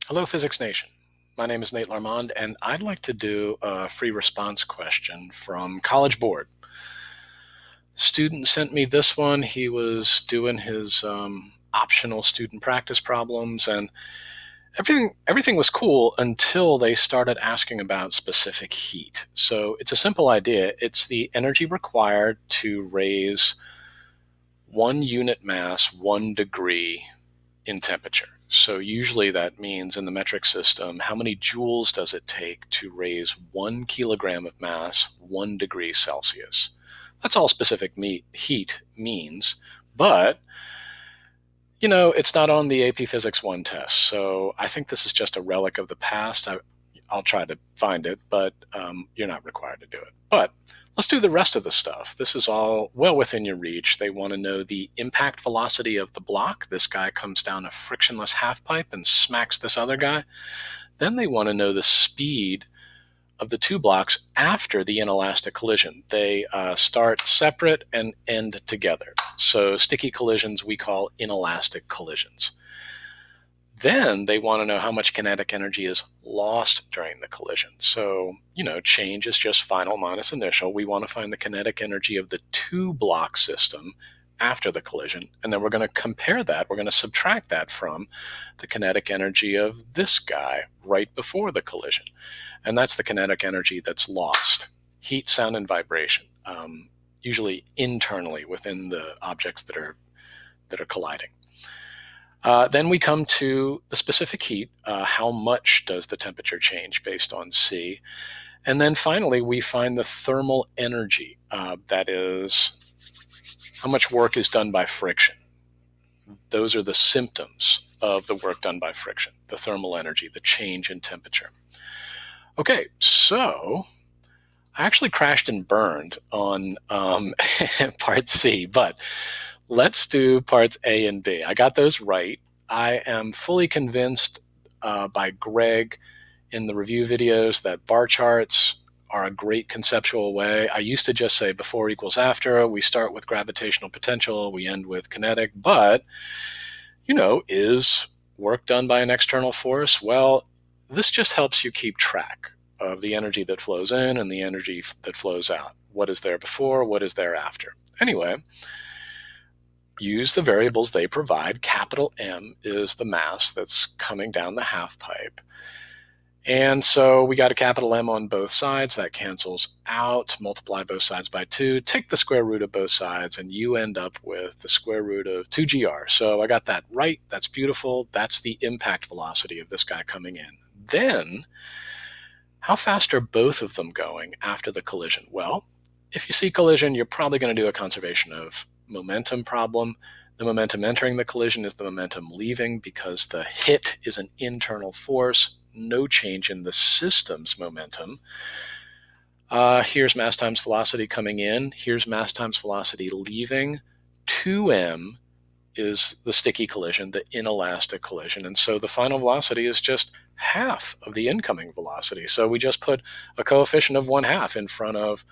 Hello, Physics Nation. My name is Nate Larmond, and I'd like to do a free response question from College Board. Student sent me this one. He was doing his optional student practice problems, and everything was cool until they started asking about specific heat. So it's a simple idea. It's the energy required to raise 1 unit mass 1 degree in temperature. So usually that means in the metric system, how many joules does it take to raise 1 kilogram of mass 1 degree Celsius? That's all specific heat means, but it's not on the AP Physics 1 test. So I think this is just a relic of the past. I'll try to find it, but you're not required to do it. But let's do the rest of the stuff. This is all well within your reach. They want to know the impact velocity of the block. This guy comes down a frictionless halfpipe and smacks this other guy. Then they want to know the speed of the two blocks after the inelastic collision. They start separate and end together. So sticky collisions we call inelastic collisions. Then they want to know how much kinetic energy is lost during the collision. So, change is just final minus initial. We want to find the kinetic energy of the two block system after the collision. And then we're going to compare that. We're going to subtract that from the kinetic energy of this guy right before the collision. And that's the kinetic energy that's lost. Heat, sound, and vibration, usually internally within the objects that are colliding. Then we come to the specific heat. How much does the temperature change based on C? And then finally, we find the thermal energy. That is, how much work is done by friction. Those are the symptoms of the work done by friction, the thermal energy, the change in temperature. Okay, so I actually crashed and burned on part C, but let's do parts A and B. I got those right. I am fully convinced by Greg in the review videos that bar charts are a great conceptual way. I used to just say before equals after. We start with gravitational potential, we end with kinetic, but, is work done by an external force? Well, this just helps you keep track of the energy that flows in and the energy that flows out. What is there before? What is there after? Anyway, use the variables they provide. Capital M is the mass that's coming down the half pipe. And so we got a capital M on both sides. That cancels out. Multiply both sides by 2. Take the square root of both sides, and you end up with the square root of 2gr. So I got that right. That's beautiful. That's the impact velocity of this guy coming in. Then, how fast are both of them going after the collision? Well, if you see collision, you're probably going to do a conservation of momentum problem. The momentum entering the collision is the momentum leaving because the hit is an internal force, no change in the system's momentum. Here's mass times velocity coming in. Here's mass times velocity leaving. 2m is the sticky collision, the inelastic collision. And so the final velocity is just half of the incoming velocity. So we just put a coefficient of 1/2 in front of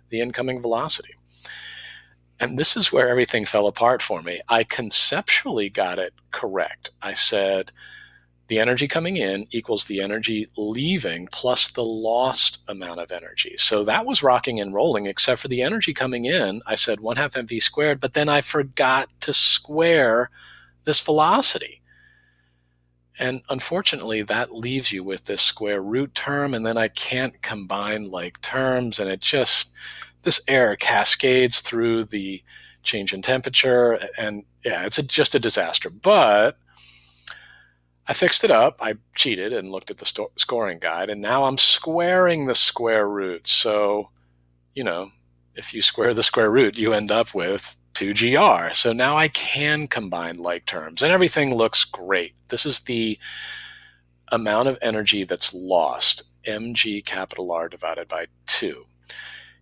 the incoming velocity. And this is where everything fell apart for me. I conceptually got it correct. I said the energy coming in equals the energy leaving plus the lost amount of energy. So that was rocking and rolling, except for the energy coming in. I said 1/2 mv squared, but then I forgot to square this velocity. And unfortunately, that leaves you with this square root term, and then I can't combine like terms, and this error cascades through the change in temperature, and yeah, it's just a disaster. But I fixed it up. I cheated and looked at the scoring guide, and now I'm squaring the square root. So, if you square the square root, you end up with 2gr. So now I can combine like terms, and everything looks great. This is the amount of energy that's lost, mg capital R divided by 2.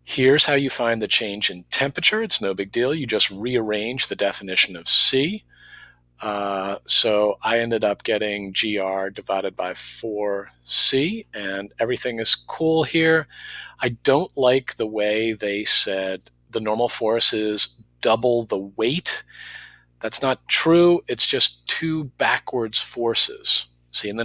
Here's how you find the change in temperature. It's no big deal. You just rearrange the definition of C. So I ended up getting gr divided by 4c, and everything is cool here. I don't like the way they said the normal force is double the weight. That's not true. It's just two backwards forces. See, in the next